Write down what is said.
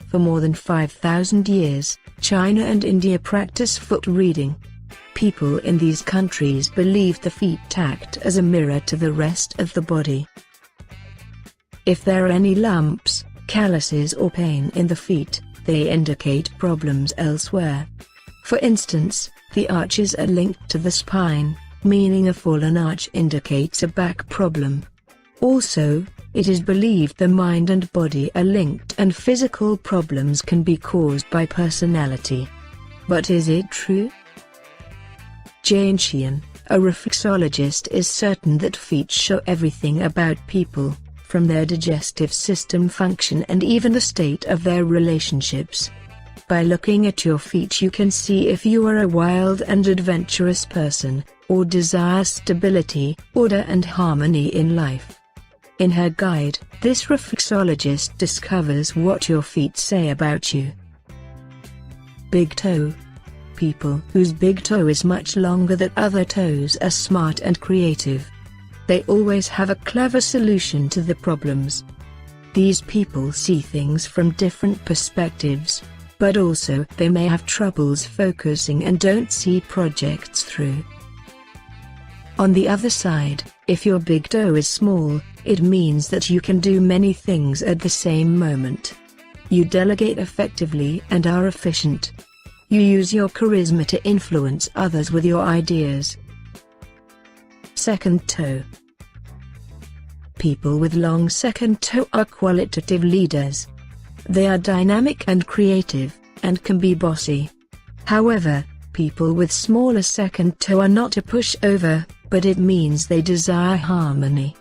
For more than 5,000 years, China and India practice foot reading. People in these countries believe the feet act as a mirror to the rest of the body. If there are any lumps, calluses or pain in the feet, they indicate problems elsewhere. For instance, the arches are linked to the spine, meaning a fallen arch indicates a back problem. Also, it is believed the mind and body are linked and physical problems can be caused by personality. But is it true? Jane Sheehan, a reflexologist, is certain that feet show everything about people, from their digestive system function and even the state of their relationships. By looking at your feet you can see if you are a wild and adventurous person, or desire stability, order and harmony in life. In her guide, this reflexologist discovers what your feet say about you. Big toe. People whose big toe is much longer than other toes are smart and creative. They always have a clever solution to the problems. These people see things from different perspectives, but also they may have troubles focusing and don't see projects through. On the other side, if your big toe is small, it means that you can do many things at the same moment. You delegate effectively and are efficient. You use your charisma to influence others with your ideas. Second toe. People with long second toe are qualitative leaders. They are dynamic and creative, and can be bossy. However, people with smaller second toe are not a pushover, but it means they desire harmony.